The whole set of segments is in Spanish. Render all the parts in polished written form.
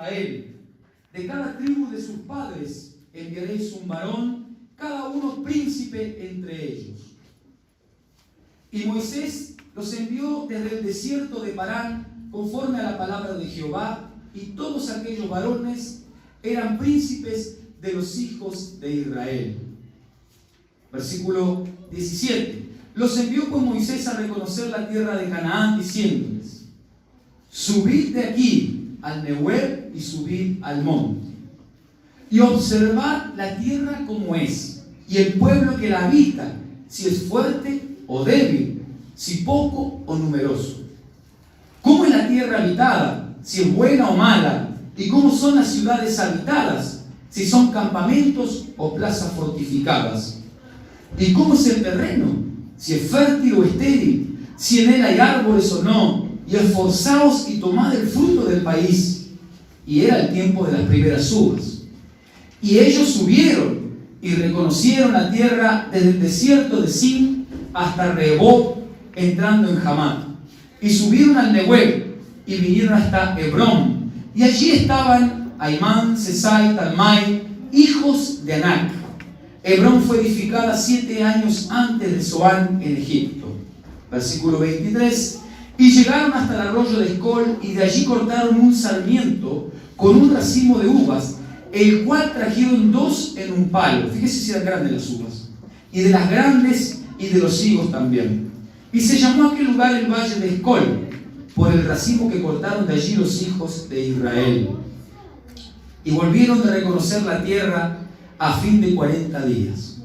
Israel. De cada tribu de sus padres enviaréis un varón, cada uno príncipe entre ellos. Y Moisés los envió desde el desierto de Parán, conforme a la palabra de Jehová, y todos aquellos varones eran príncipes de los hijos de Israel. Versículo 17. Los envió pues Moisés a reconocer la tierra de Canaán, diciéndoles: subid de aquí al Nehuel y subid al monte, y observad la tierra como es, y el pueblo que la habita, si es fuerte o débil, si poco o numeroso. ¿Cómo es la tierra habitada? Si es buena o mala. ¿Y cómo son las ciudades habitadas? Si son campamentos o plazas fortificadas. ¿Y cómo es el terreno? Si es fértil o estéril. Si en él hay árboles o no. Y esforzaos y tomad el fruto del país. Y era el tiempo de las primeras uvas. Y ellos subieron y reconocieron la tierra desde el desierto de Sin hasta Rehoboth, entrando en Hamat. Y subieron al Nehuel y vinieron hasta Hebrón. Y allí estaban Aimán, Sesai, Talmai, hijos de Anac. Hebrón fue edificada 7 años antes de Zoán en Egipto. Versículo 23. Y llegaron hasta el arroyo de Escol, y de allí cortaron un sarmiento con un racimo de uvas, el cual trajeron 2 en un palo. Fíjese si eran grandes las uvas. Y de las grandes y de los higos también. Y se llamó aquel lugar el valle de Escol, por el racimo que cortaron de allí los hijos de Israel. Y volvieron de reconocer la tierra a fin de 40 días.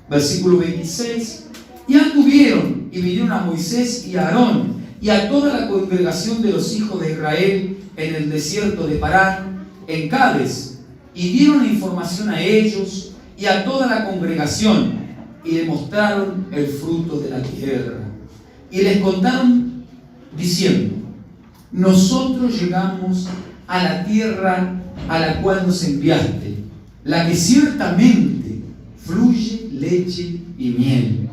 Versículo 26. Y anduvieron y vinieron a Moisés y a Aarón y a toda la congregación de los hijos de Israel en el desierto de Parán, en Cades, y dieron información a ellos y a toda la congregación, y le mostraron el fruto de la tierra. Y les contaron diciendo: nosotros llegamos a la tierra a la cual nos enviaste, la que ciertamente fluye leche y miel,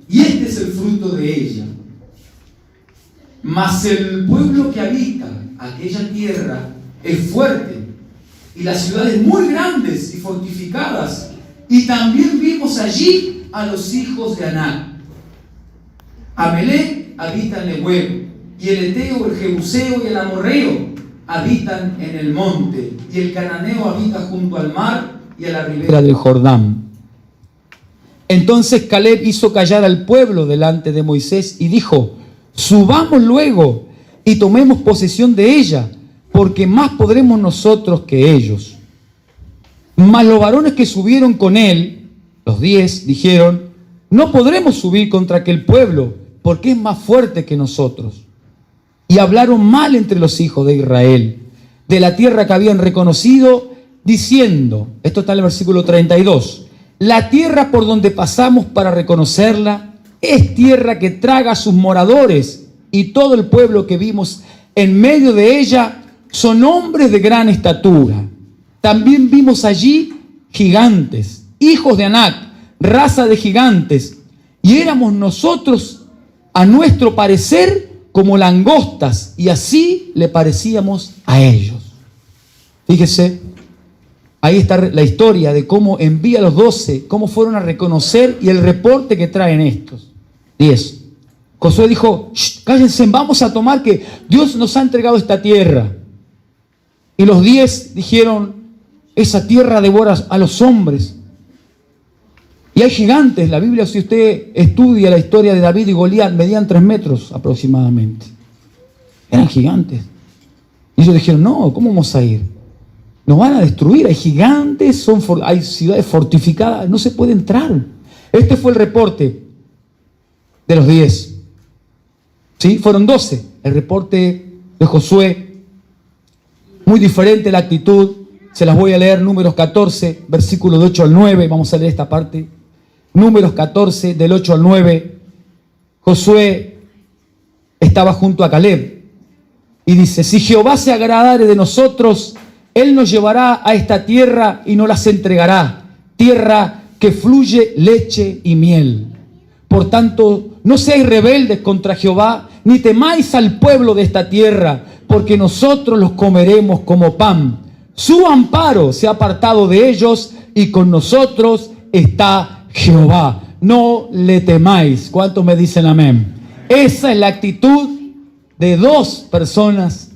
y este es el fruto de ella. Mas el pueblo que habita aquella tierra es fuerte, y las ciudades muy grandes y fortificadas, y también vimos allí a los hijos de Anac. Amelec habita en Nehuel, y el Eteo, el Jebuseo y el Amorreo habitan en el monte, y el Cananeo habita junto al mar y a la ribera del Jordán. Entonces Caleb hizo callar al pueblo delante de Moisés y dijo: subamos luego y tomemos posesión de ella, porque más podremos nosotros que ellos. Mas los varones que subieron con él, los 10, dijeron: no podremos subir contra aquel pueblo, porque es más fuerte que nosotros. Y hablaron mal entre los hijos de Israel de la tierra que habían reconocido, diciendo, esto está en el versículo 32, la tierra por donde pasamos para reconocerla es tierra que traga a sus moradores, y todo el pueblo que vimos en medio de ella son hombres de gran estatura. También vimos allí gigantes, hijos de Anac, raza de gigantes, y éramos nosotros, a nuestro parecer, como langostas, y así le parecíamos a ellos. Fíjese, ahí está la historia de cómo envía a los 12, cómo fueron a reconocer y el reporte que traen estos 10. Josué dijo: cállense, vamos a tomar, que Dios nos ha entregado esta tierra. Y los 10 dijeron: esa tierra devora a los hombres. Y hay gigantes. La Biblia, si usted estudia la historia de David y Goliat, medían 3 metros aproximadamente. Eran gigantes. Y ellos dijeron: no, ¿cómo vamos a ir? Nos van a destruir. Hay gigantes, hay ciudades fortificadas, no se puede entrar. Este fue el reporte de los 10. ¿Sí? Fueron 12. El reporte de Josué, muy diferente la actitud. Se las voy a leer. Números 14, versículos de 8 al 9. Vamos a leer esta parte. Números 14, del 8 al 9. Josué estaba junto a Caleb y dice: si Jehová se agradare de nosotros, Él nos llevará a esta tierra y nos las entregará, tierra que fluye leche y miel. Por tanto, no seáis rebeldes contra Jehová, ni temáis al pueblo de esta tierra, porque nosotros los comeremos como pan. Su amparo se ha apartado de ellos y con nosotros está Jehová. No le temáis. ¿Cuántos me dicen amén? Esa es la actitud de dos personas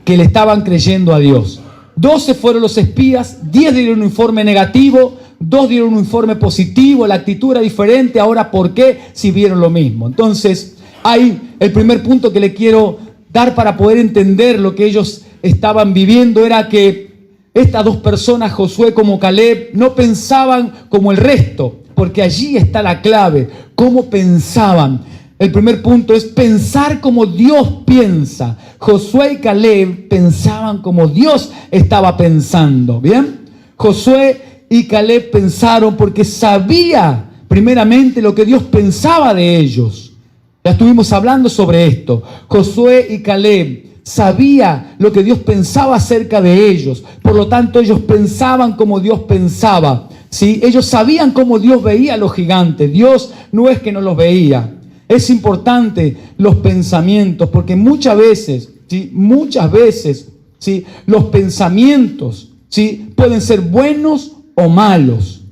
que le estaban creyendo a Dios. 12 fueron los espías, 10 dieron un informe negativo, 2 dieron un informe positivo, la actitud era diferente. Ahora, ¿por qué? Si vieron lo mismo. Entonces, hay el primer punto que le quiero dar para poder entender lo que ellos estaban viviendo, era que estas dos personas, Josué como Caleb, no pensaban como el resto, porque allí está la clave, cómo pensaban. El primer punto es pensar como Dios piensa. Josué y Caleb pensaban como Dios estaba pensando. ¿Bien? Josué y Caleb pensaron porque sabía primeramente lo que Dios pensaba de ellos. Ya estuvimos hablando sobre esto. Josué y Caleb sabía lo que Dios pensaba acerca de ellos. Por lo tanto, ellos pensaban como Dios pensaba. ¿Sí? Ellos sabían cómo Dios veía a los gigantes. Dios no es que no los veía. Es importante los pensamientos, porque muchas veces, ¿sí? Los pensamientos, ¿sí? Pueden ser buenos o malos.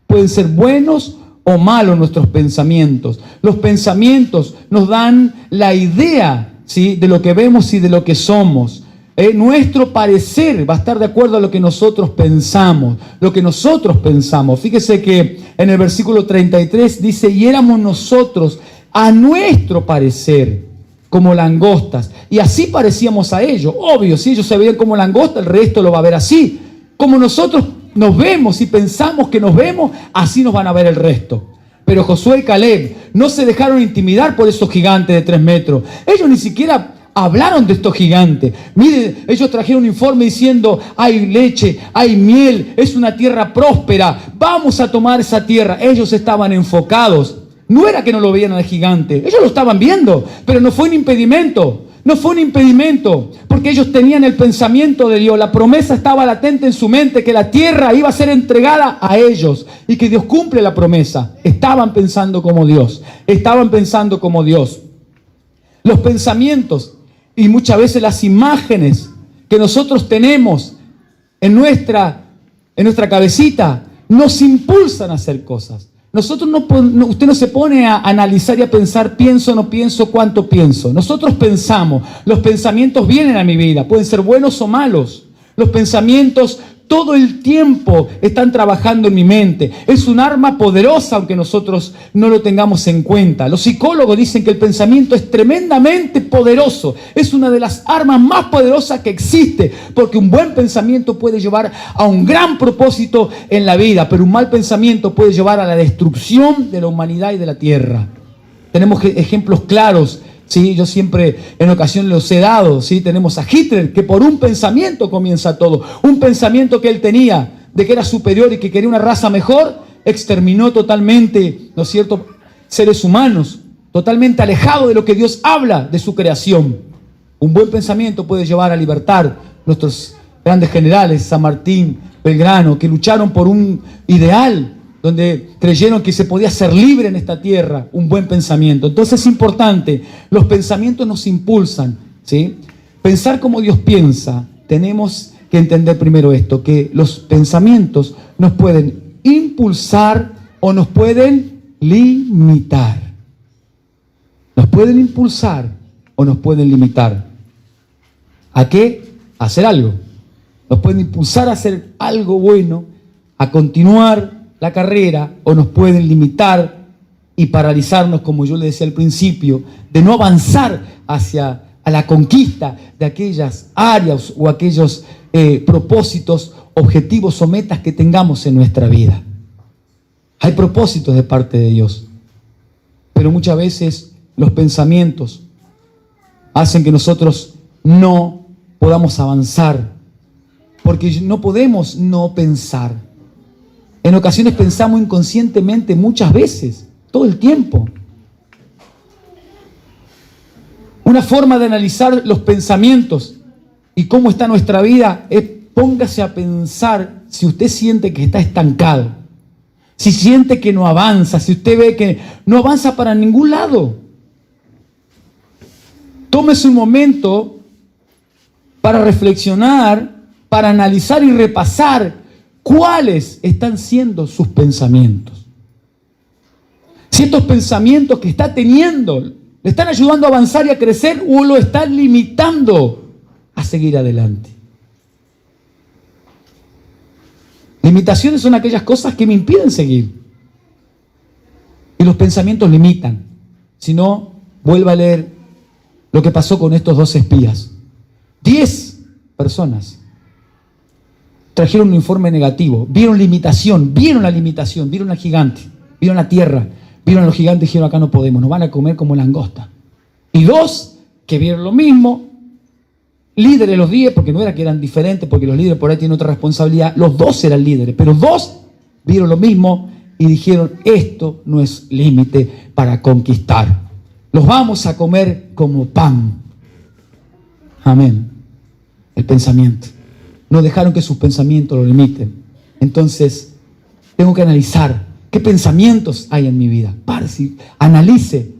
Pueden ser buenos o malos nuestros pensamientos. Los pensamientos nos dan la idea, ¿sí? De lo que vemos y de lo que somos. Nuestro parecer va a estar de acuerdo a lo que nosotros pensamos. Fíjese que en el versículo 33 dice, y éramos nosotros a nuestro parecer como langostas. Y así parecíamos a ellos. Obvio, si ellos se veían como langostas, el resto lo va a ver así. Como nosotros nos vemos y pensamos que nos vemos, así nos van a ver el resto. Pero Josué y Caleb no se dejaron intimidar por esos gigantes de 3 metros. Ellos ni siquiera hablaron de estos gigantes. Miren, ellos trajeron un informe diciendo, hay leche, hay miel, es una tierra próspera, vamos a tomar esa tierra. Ellos estaban enfocados. No era que no lo veían al gigante, ellos lo estaban viendo, pero no fue un impedimento. No fue un impedimento, porque ellos tenían el pensamiento de Dios. La promesa estaba latente en su mente, que la tierra iba a ser entregada a ellos y que Dios cumple la promesa. Estaban pensando como Dios. Los pensamientos y muchas veces las imágenes que nosotros tenemos en nuestra cabecita nos impulsan a hacer cosas. Usted no se pone a analizar y a pensar, pienso, no pienso, cuánto pienso. Nosotros pensamos, los pensamientos vienen a mi vida, pueden ser buenos o malos. Los pensamientos todo el tiempo están trabajando en mi mente. Es un arma poderosa, aunque nosotros no lo tengamos en cuenta. Los psicólogos dicen que el pensamiento es tremendamente poderoso. Es una de las armas más poderosas que existe, porque un buen pensamiento puede llevar a un gran propósito en la vida, pero un mal pensamiento puede llevar a la destrucción de la humanidad y de la tierra. Tenemos ejemplos claros. Sí, yo siempre en ocasiones los he dado. ¿Sí? Tenemos a Hitler, que por un pensamiento comienza todo. Un pensamiento que él tenía de que era superior y que quería una raza mejor, exterminó totalmente, ¿no es cierto?, seres humanos, totalmente alejado de lo que Dios habla de su creación. Un buen pensamiento puede llevar a libertar nuestros grandes generales, San Martín, Belgrano, que lucharon por un ideal, donde creyeron que se podía ser libre en esta tierra. Un buen pensamiento. Entonces es importante, los pensamientos nos impulsan, ¿sí? Pensar como Dios piensa. Tenemos que entender primero esto, que los pensamientos nos pueden impulsar o nos pueden limitar. Nos pueden impulsar o nos pueden limitar. ¿A qué? A hacer algo. Nos pueden impulsar a hacer algo bueno, a continuar la carrera, o nos pueden limitar y paralizarnos, como yo le decía al principio, de no avanzar hacia la conquista de aquellas áreas o aquellos propósitos, objetivos o metas que tengamos en nuestra vida. Hay propósitos de parte de Dios, pero muchas veces los pensamientos hacen que nosotros no podamos avanzar, porque no podemos no pensar. En ocasiones pensamos inconscientemente, muchas veces, todo el tiempo. Una forma de analizar los pensamientos y cómo está nuestra vida es: póngase a pensar si usted siente que está estancado, si siente que no avanza, si usted ve que no avanza para ningún lado. Tómese un momento para reflexionar, para analizar y repasar cuáles están siendo sus pensamientos. Si estos pensamientos que está teniendo le están ayudando a avanzar y a crecer o lo están limitando a seguir adelante. Limitaciones son aquellas cosas que me impiden seguir. Y los pensamientos limitan. Si no, vuelva a leer lo que pasó con estos 2 espías. 10 personas trajeron un informe negativo, vieron limitación, vieron la limitación, vieron al gigante, vieron la tierra, vieron a los gigantes y dijeron: acá no podemos, nos van a comer como langosta. Y 2 que vieron lo mismo, líderes los 10, porque no era que eran diferentes, porque los líderes por ahí tienen otra responsabilidad, los 2 eran líderes, pero 2 vieron lo mismo y dijeron: esto no es límite para conquistar, los vamos a comer como pan. Amén. El pensamiento. No dejaron que sus pensamientos lo limiten. Entonces, tengo que analizar qué pensamientos hay en mi vida. Analice.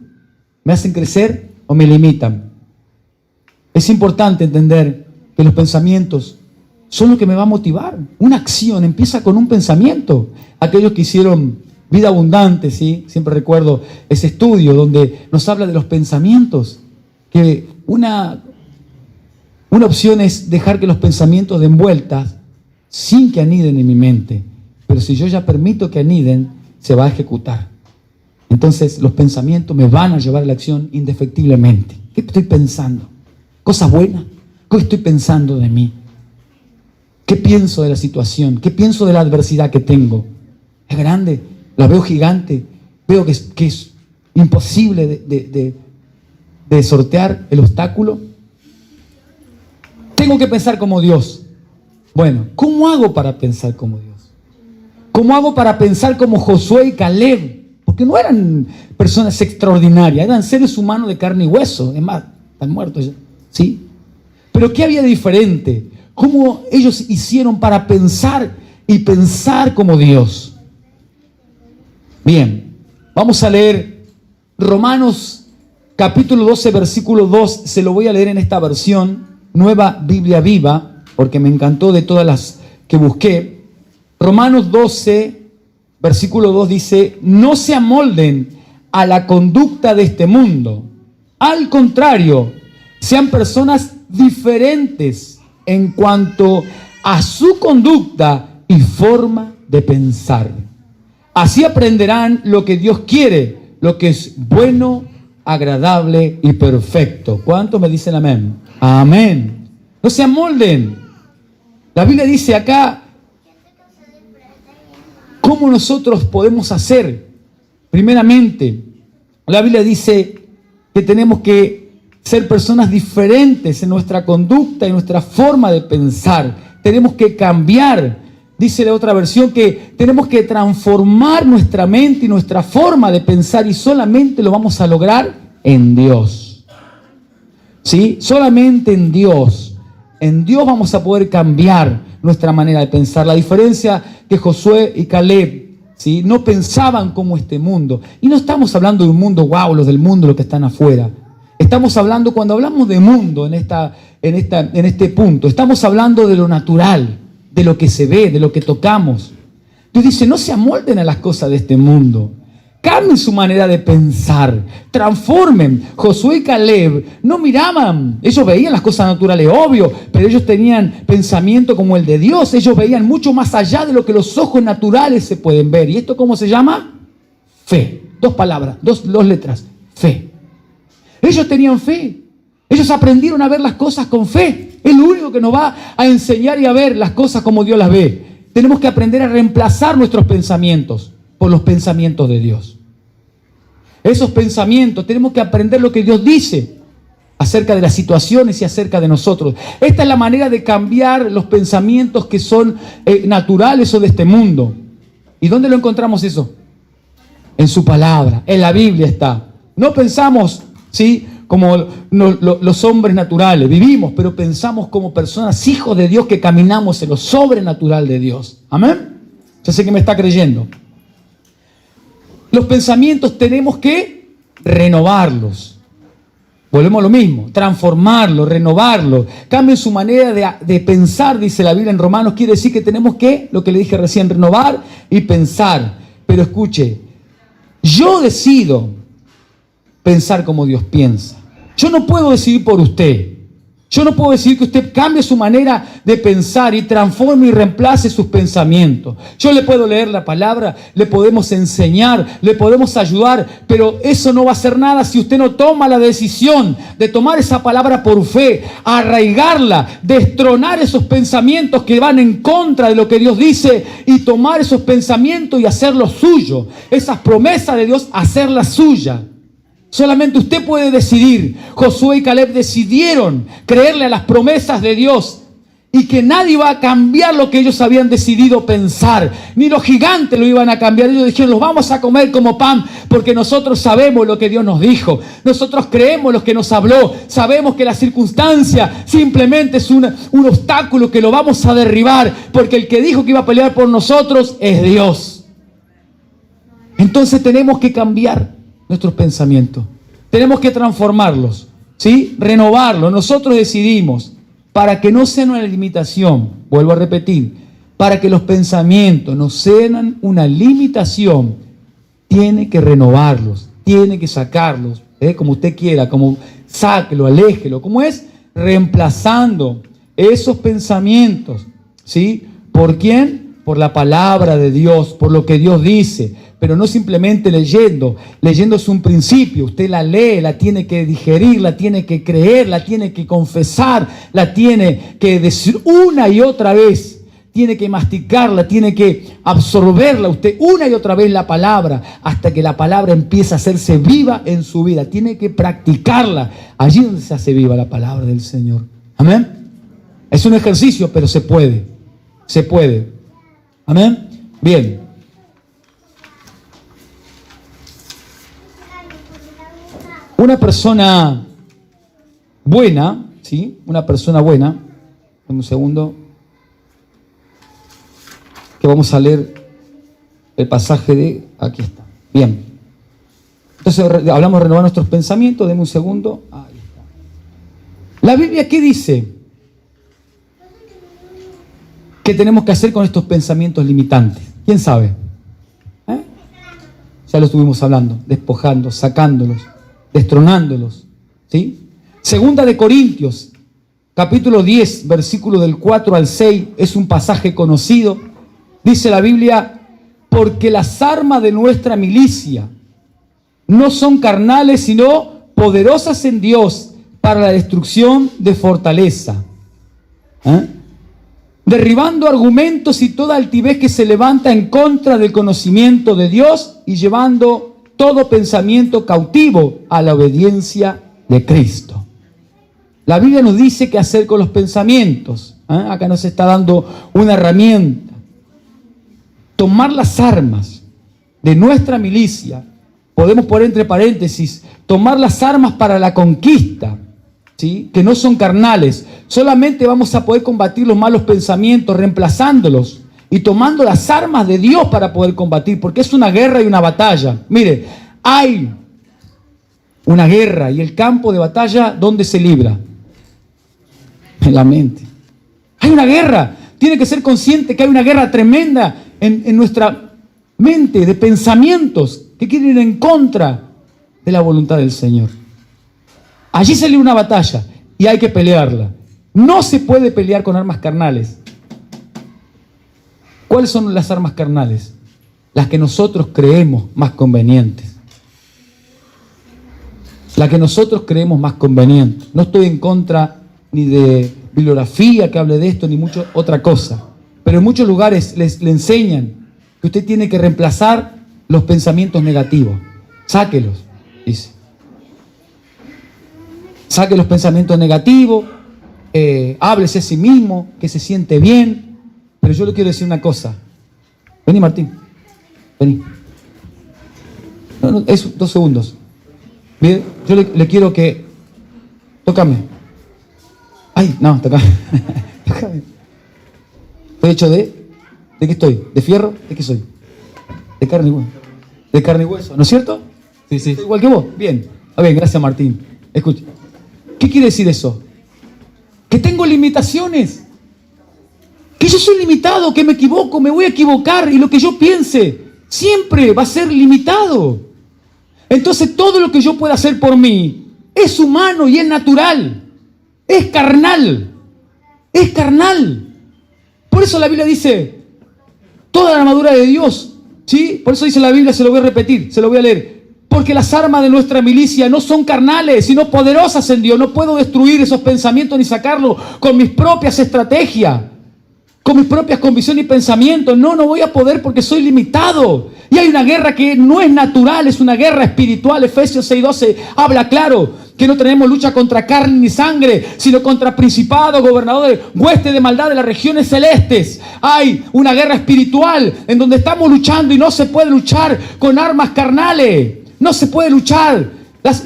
¿Me hacen crecer o me limitan? Es importante entender que los pensamientos son lo que me va a motivar. Una acción empieza con un pensamiento. Aquellos que hicieron Vida Abundante, ¿sí? Siempre recuerdo ese estudio donde nos habla de los pensamientos. Que una opción es dejar que los pensamientos den vueltas sin que aniden en mi mente. Pero si yo ya permito que aniden, se va a ejecutar. Entonces los pensamientos me van a llevar a la acción indefectiblemente. ¿Qué estoy pensando? ¿Cosas buenas? ¿Qué estoy pensando de mí? ¿Qué pienso de la situación? ¿Qué pienso de la adversidad que tengo? ¿Es grande? ¿La veo gigante? ¿Veo que es imposible de sortear el obstáculo? Tengo que pensar como Dios. Bueno, ¿cómo hago para pensar como Dios? ¿Cómo hago para pensar como Josué y Caleb? Porque no eran personas extraordinarias, eran seres humanos de carne y hueso. Es más, están muertos ya, ¿sí? Pero ¿qué había de diferente? ¿Cómo ellos hicieron para pensar y pensar como Dios? Bien, vamos a leer Romanos capítulo 12, versículo 2. Se lo voy a leer en esta versión, Nueva Biblia Viva, porque me encantó de todas las que busqué. Romanos 12, versículo 2 dice: no se amolden a la conducta de este mundo. Al contrario, sean personas diferentes en cuanto a su conducta y forma de pensar. Así aprenderán lo que Dios quiere, lo que es bueno, agradable y perfecto. ¿Cuántos me dicen amén? Amén. No se amolden. La Biblia dice acá cómo nosotros podemos hacer. Primeramente, la Biblia dice que tenemos que ser personas diferentes en nuestra conducta y nuestra forma de pensar. Tenemos que cambiar. Dice la otra versión que tenemos que transformar nuestra mente y nuestra forma de pensar, y solamente lo vamos a lograr en Dios. ¿Sí? Solamente en Dios. En Dios vamos a poder cambiar nuestra manera de pensar. La diferencia que Josué y Caleb, ¿sí?, no pensaban como este mundo. Y no estamos hablando de un mundo, wow, los del mundo, los que están afuera. Estamos hablando, cuando hablamos de mundo en este punto, estamos hablando de lo natural, de lo que se ve, de lo que tocamos. Dios dice: no se amolden a las cosas de este mundo. Cambien su manera de pensar. Transformen. Josué y Caleb no miraban. Ellos veían las cosas naturales, obvio, pero ellos tenían pensamiento como el de Dios. Ellos veían mucho más allá de lo que los ojos naturales se pueden ver. ¿Y esto cómo se llama? Fe. 2 palabras, dos letras. Fe. Ellos tenían fe. Ellos aprendieron a ver las cosas con fe. Es lo único que nos va a enseñar y a ver las cosas como Dios las ve. Tenemos que aprender a reemplazar nuestros pensamientos por los pensamientos de Dios. Esos pensamientos, tenemos que aprender lo que Dios dice acerca de las situaciones y acerca de nosotros. Esta es la manera de cambiar los pensamientos que son naturales o de este mundo. ¿Y dónde lo encontramos eso? En su palabra, en la Biblia está. No pensamos, ¿sí?, como los hombres naturales, vivimos, pero pensamos como personas, hijos de Dios, que caminamos en lo sobrenatural de Dios. Amén. Yo sé que me está creyendo. Los pensamientos tenemos que renovarlos. Volvemos a lo mismo, transformarlo, renovarlo. Cambien su manera de pensar, dice la Biblia en Romanos. Quiere decir que tenemos que, lo que le dije recién, renovar y pensar. Pero escuche, yo decido pensar como Dios piensa. Yo no puedo decidir por usted. Yo no puedo decir que usted cambie su manera de pensar y transforme y reemplace sus pensamientos. Yo le puedo leer la palabra, le podemos enseñar, le podemos ayudar, pero eso no va a hacer nada si usted no toma la decisión de tomar esa palabra por fe, arraigarla, destronar esos pensamientos que van en contra de lo que Dios dice y tomar esos pensamientos y hacerlos suyos. Esas promesas de Dios, hacerlas suyas. Solamente usted puede decidir. Josué y Caleb decidieron creerle a las promesas de Dios y que nadie iba a cambiar lo que ellos habían decidido pensar. Ni los gigantes lo iban a cambiar. Ellos dijeron, los vamos a comer como pan porque nosotros sabemos lo que Dios nos dijo. Nosotros creemos lo que nos habló. Sabemos que la circunstancia simplemente es un obstáculo que lo vamos a derribar porque el que dijo que iba a pelear por nosotros es Dios. Entonces tenemos que cambiar nuestros pensamientos. Tenemos que transformarlos, ¿sí? Renovarlos. Nosotros decidimos, para que no sean una limitación, vuelvo a repetir, para que los pensamientos no sean una limitación, tiene que renovarlos, tiene que sacarlos, como usted quiera, como sáquelo, aléjelo, como es, reemplazando esos pensamientos, ¿sí? ¿Por quién? Por la palabra de Dios, por lo que Dios dice. Pero no simplemente leyendo. Leyendo es un principio. Usted la lee, la tiene que digerir, la tiene que creer, la tiene que confesar, la tiene que decir una y otra vez. Tiene que masticarla, tiene que absorberla usted una y otra vez la palabra, hasta que la palabra empiece a hacerse viva en su vida. Tiene que practicarla. Allí donde se hace viva la palabra del Señor. Amén. Es un ejercicio, pero se puede. Se puede. Amén. Bien. Una persona buena, ¿sí? Una persona buena, un segundo, que vamos a leer el pasaje de, aquí está, bien. Entonces hablamos de renovar nuestros pensamientos, deme un segundo, ahí está. La Biblia, ¿qué dice? ¿Qué tenemos que hacer con estos pensamientos limitantes? ¿Quién sabe? Ya lo estuvimos hablando, despojando, sacándolos, destronándolos, ¿sí? Segunda de Corintios, capítulo 10, versículo del 4 al 6, es un pasaje conocido. Dice la Biblia, porque las armas de nuestra milicia no son carnales, sino poderosas en Dios para la destrucción de fortaleza. Derribando argumentos y toda altivez que se levanta en contra del conocimiento de Dios y llevando todo pensamiento cautivo a la obediencia de Cristo. La Biblia nos dice qué hacer con los pensamientos. Acá nos está dando una herramienta. Tomar las armas de nuestra milicia. Podemos poner entre paréntesis, tomar las armas para la conquista, ¿sí? Que no son carnales. Solamente vamos a poder combatir los malos pensamientos reemplazándolos y tomando las armas de Dios para poder combatir, porque es una guerra y una batalla. Mire, hay una guerra y el campo de batalla, ¿dónde se libra? En la mente. Hay una guerra. Tiene que ser consciente que hay una guerra tremenda en nuestra mente, de pensamientos que quieren ir en contra de la voluntad del Señor. Allí se libra una batalla y hay que pelearla. No se puede pelear con armas carnales. ¿Cuáles son las armas carnales? Las que nosotros creemos más convenientes. Las que nosotros creemos más convenientes. No estoy en contra ni de bibliografía que hable de esto, ni mucho otra cosa. Pero en muchos lugares le enseñan que usted tiene que reemplazar los pensamientos negativos. Sáquelos, dice. Saque los pensamientos negativos, háblese a sí mismo, que se siente bien. Pero yo le quiero decir una cosa. Vení, Martín. Vení. No, es 2 segundos. Bien, yo le quiero que... Tócame. Ay, no, tócame. Tócame. Estoy hecho de... ¿De qué estoy? ¿De fierro? ¿De qué soy? De carne y hueso. De carne y hueso, ¿no es cierto? Sí, sí. Igual que vos. Bien. Bien, gracias, Martín. Escucha. ¿Qué quiere decir eso? Que tengo limitaciones. Que yo soy limitado, que me equivoco, me voy a equivocar y lo que yo piense siempre va a ser limitado. Entonces todo lo que yo pueda hacer por mí es humano y es natural, es carnal, es carnal. Por eso la Biblia dice, toda la armadura de Dios, ¿sí? Por eso dice la Biblia, se lo voy a repetir, se lo voy a leer. Porque las armas de nuestra milicia no son carnales, sino poderosas en Dios. No puedo destruir esos pensamientos ni sacarlos con mis propias estrategias, con mis propias convicciones y pensamientos. No voy a poder porque soy limitado. Y hay una guerra que no es natural, es una guerra espiritual. Efesios 6:12 habla claro que no tenemos lucha contra carne ni sangre, sino contra principados, gobernadores, huestes de maldad de las regiones celestes. Hay una guerra espiritual en donde estamos luchando y no se puede luchar con armas carnales. No se puede luchar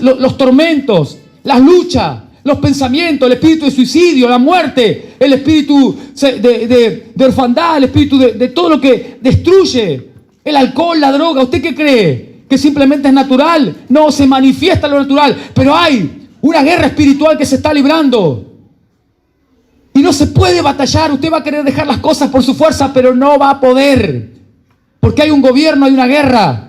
los tormentos, las luchas, los pensamientos, el espíritu de suicidio, la muerte, el espíritu de orfandad, el espíritu de todo lo que destruye, el alcohol, la droga. ¿Usted qué cree? ¿Que simplemente es natural? No, se manifiesta lo natural, pero hay una guerra espiritual que se está librando. Y no se puede batallar. Usted va a querer dejar las cosas por su fuerza, pero no va a poder. Porque hay un gobierno, hay una guerra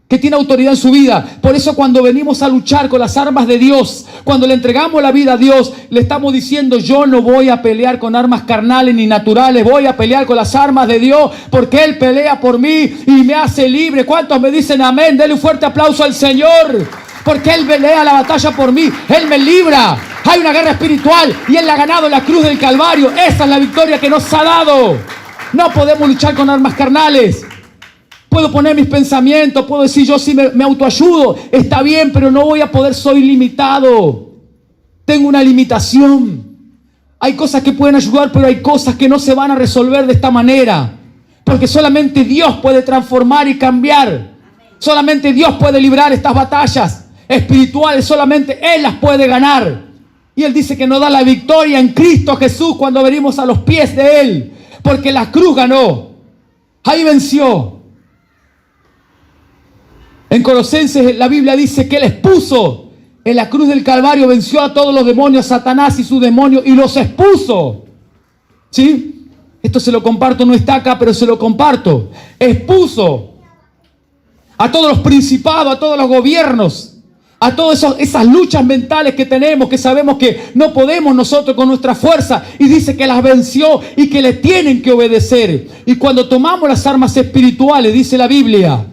que tiene autoridad en su vida. Por eso cuando venimos a luchar con las armas de Dios, cuando le entregamos la vida a Dios, le estamos diciendo, yo no voy a pelear con armas carnales ni naturales, voy a pelear con las armas de Dios, porque Él pelea por mí y me hace libre. ¿Cuántos me dicen amén? Denle un fuerte aplauso al Señor, porque Él pelea la batalla por mí, Él me libra. Hay una guerra espiritual y Él la ha ganado en la cruz del Calvario. Esa es la victoria que nos ha dado. No podemos luchar con armas carnales. Puedo poner mis pensamientos, puedo decir yo sí me autoayudo, está bien, pero no voy a poder, soy limitado. Tengo una limitación. Hay cosas que pueden ayudar, pero hay cosas que no se van a resolver de esta manera. Porque solamente Dios puede transformar y cambiar. Solamente Dios puede librar estas batallas espirituales, solamente Él las puede ganar. Y Él dice que nos da la victoria en Cristo Jesús cuando venimos a los pies de Él. Porque la cruz ganó. Ahí venció. En Colosenses la Biblia dice que Él expuso en la cruz del Calvario, venció a todos los demonios, Satanás y sus demonios, y los expuso. ¿Sí? Esto se lo comparto, no está acá, pero se lo comparto. Expuso a todos los principados, a todos los gobiernos, a todas esas luchas mentales que tenemos, que sabemos que no podemos nosotros con nuestra fuerza, y dice que las venció y que le tienen que obedecer. Y cuando tomamos las armas espirituales, dice la Biblia,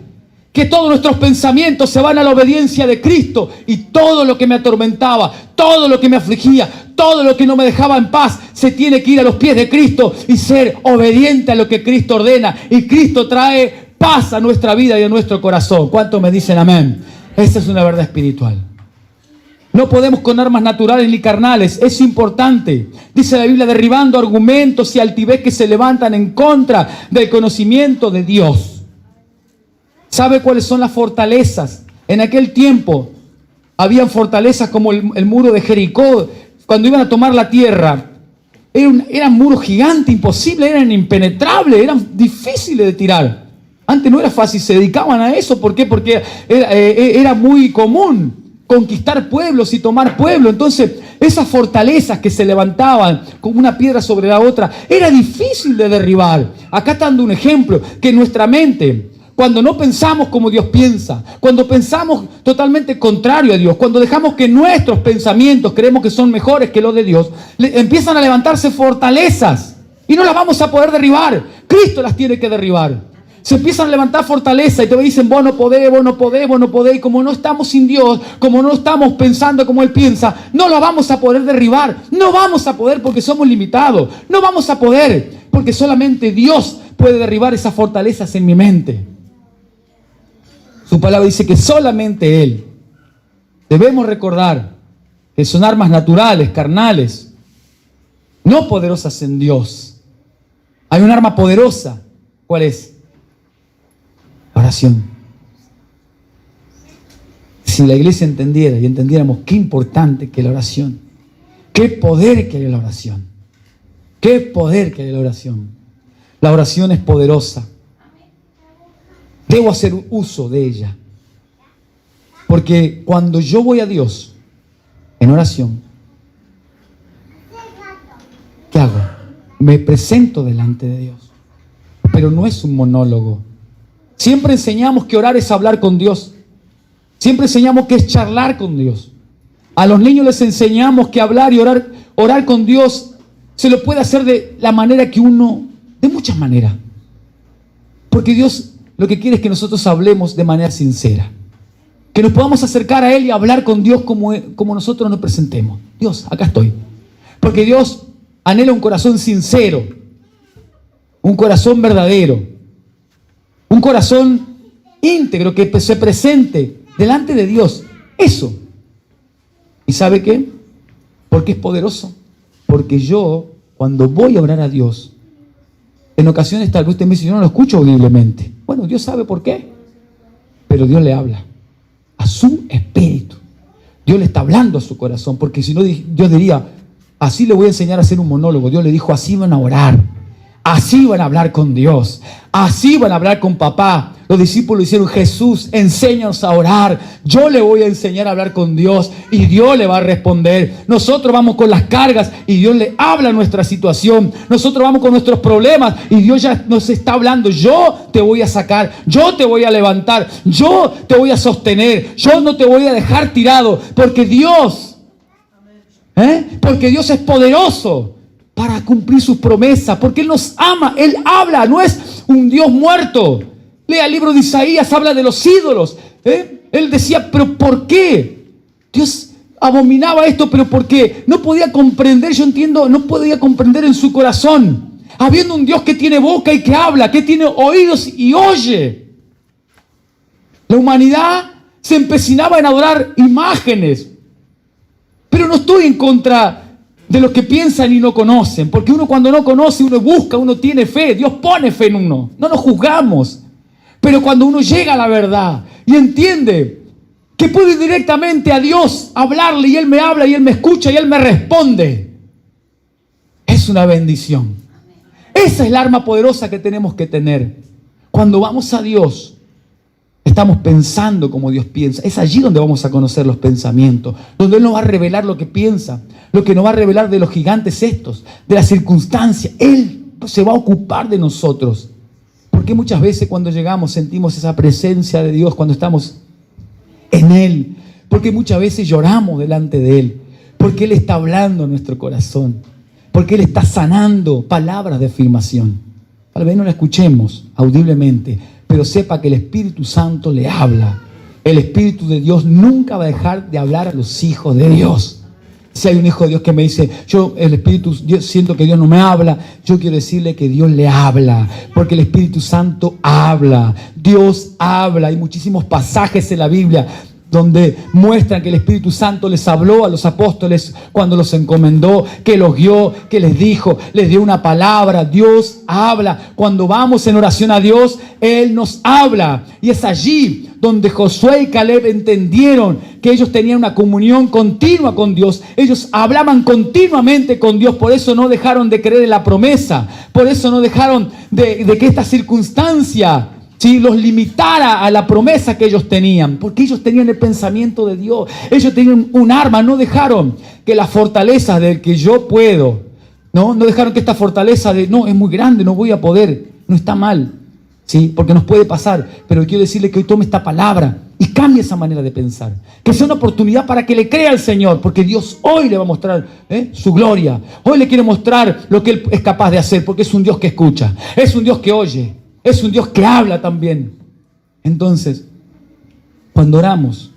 que todos nuestros pensamientos se van a la obediencia de Cristo, y todo lo que me atormentaba, todo lo que me afligía, todo lo que no me dejaba en paz, se tiene que ir a los pies de Cristo y ser obediente a lo que Cristo ordena. Y Cristo trae paz a nuestra vida y a nuestro corazón. ¿Cuántos me dicen amén? Esta es una verdad espiritual. No podemos con armas naturales ni carnales. Es importante. Dice la Biblia, derribando argumentos y altivez que se levantan en contra del conocimiento de Dios. ¿Sabe cuáles son las fortalezas? En aquel tiempo habían fortalezas como el muro de Jericó. Cuando iban a tomar la tierra, eran muros gigantes, imposibles, eran impenetrables, eran difíciles de tirar. Antes no era fácil, se dedicaban a eso. ¿Por qué? Porque era muy común conquistar pueblos y tomar pueblos. Entonces, esas fortalezas que se levantaban con una piedra sobre la otra, era difícil de derribar. Acá está dando un ejemplo, que nuestra mente, cuando no pensamos como Dios piensa, cuando pensamos totalmente contrario a Dios, cuando dejamos que nuestros pensamientos creemos que son mejores que los de Dios, empiezan a levantarse fortalezas y no las vamos a poder derribar. Cristo las tiene que derribar. Se empiezan a levantar fortalezas y te dicen, vos no podés, vos no podés, vos no podés. Y como no estamos sin Dios, como no estamos pensando como Él piensa, no lo vamos a poder derribar. No vamos a poder porque somos limitados. No vamos a poder porque solamente Dios puede derribar esas fortalezas en mi mente. Su palabra dice que solamente Él. Debemos recordar que son armas naturales, carnales, no poderosas en Dios. Hay un arma poderosa. ¿Cuál es? La oración. Si la iglesia entendiera y entendiéramos qué importante que es la oración, qué poder que hay en la oración, qué poder que hay en la oración. La oración es poderosa. Debo hacer uso de ella. Porque cuando yo voy a Dios en oración, ¿qué hago? Me presento delante de Dios. Pero no es un monólogo. Siempre enseñamos que orar es hablar con Dios. Siempre enseñamos que es charlar con Dios. A los niños les enseñamos que hablar y orar con Dios se lo puede hacer de la manera que uno, de muchas maneras. Porque Dios lo que quiere es que nosotros hablemos de manera sincera. Que nos podamos acercar a Él y hablar con Dios como nosotros nos presentemos. Dios, acá estoy. Porque Dios anhela un corazón sincero, un corazón verdadero, un corazón íntegro que se presente delante de Dios. Eso. ¿Y sabe qué? Porque es poderoso. Porque yo, cuando voy a orar a Dios, en ocasiones tal vez usted me dice, yo no lo escucho audiblemente. Bueno, Dios sabe por qué. Pero Dios le habla a su espíritu. Dios le está hablando a su corazón. Porque si no, Dios diría, así le voy a enseñar a hacer un monólogo. Dios le dijo, así van a orar. Así van a hablar con Dios. Así van a hablar con papá. Los discípulos dijeron, Jesús, enséñanos a orar. Yo le voy a enseñar a hablar con Dios y Dios le va a responder. Nosotros vamos con las cargas y Dios le habla a nuestra situación. Nosotros vamos con nuestros problemas y Dios ya nos está hablando. Yo te voy a sacar, yo te voy a levantar, yo te voy a sostener, yo no te voy a dejar tirado. Porque Dios es poderoso para cumplir sus promesas, porque Él nos ama, Él habla, no es un Dios muerto. Lea el libro de Isaías, habla de los ídolos. Él decía, pero ¿por qué? Dios abominaba esto, pero ¿por qué? No podía comprender, yo entiendo, no podía comprender en su corazón. Habiendo un Dios que tiene boca y que habla, que tiene oídos y oye. La humanidad se empecinaba en adorar imágenes. Pero no estoy en contra de los que piensan y no conocen, porque uno cuando no conoce, uno busca, uno tiene fe, Dios pone fe en uno, no nos juzgamos. Pero cuando uno llega a la verdad y entiende que puedo ir directamente a Dios, hablarle y Él me habla y Él me escucha y Él me responde, es una bendición. Esa es la arma poderosa que tenemos que tener. Cuando vamos a Dios, estamos pensando como Dios piensa. Es allí donde vamos a conocer los pensamientos, donde Él nos va a revelar lo que piensa, lo que nos va a revelar de los gigantes estos, de las circunstancias. Él se va a ocupar de nosotros. Porque muchas veces cuando llegamos sentimos esa presencia de Dios cuando estamos en Él. Porque muchas veces lloramos delante de Él. Porque Él está hablando en nuestro corazón. Porque Él está sanando palabras de afirmación. Tal vez no la escuchemos audiblemente, pero sepa que el Espíritu Santo le habla. El Espíritu de Dios nunca va a dejar de hablar a los hijos de Dios. Si hay un hijo de Dios que me dice, yo siento que Dios no me habla, yo quiero decirle que Dios le habla, porque el Espíritu Santo habla. Dios habla. Hay muchísimos pasajes en la Biblia donde muestran que el Espíritu Santo les habló a los apóstoles cuando los encomendó, que los guió, que les dijo, les dio una palabra. Dios habla. Cuando vamos en oración a Dios, Él nos habla. Y es allí donde Josué y Caleb entendieron que ellos tenían una comunión continua con Dios. Ellos hablaban continuamente con Dios. Por eso no dejaron de creer en la promesa. Por eso no dejaron de que esta circunstancia los limitara a la promesa que ellos tenían, porque ellos tenían el pensamiento de Dios, ellos tenían un arma, no dejaron que la fortaleza del que yo puedo, no dejaron que esta fortaleza de, no, es muy grande, no voy a poder, no está mal, ¿sí? Porque nos puede pasar, pero quiero decirle que hoy tome esta palabra y cambie esa manera de pensar, que sea una oportunidad para que le crea al Señor, porque Dios hoy le va a mostrar su gloria, hoy le quiere mostrar lo que Él es capaz de hacer, porque es un Dios que escucha, es un Dios que oye, es un Dios que habla también. Entonces, cuando oramos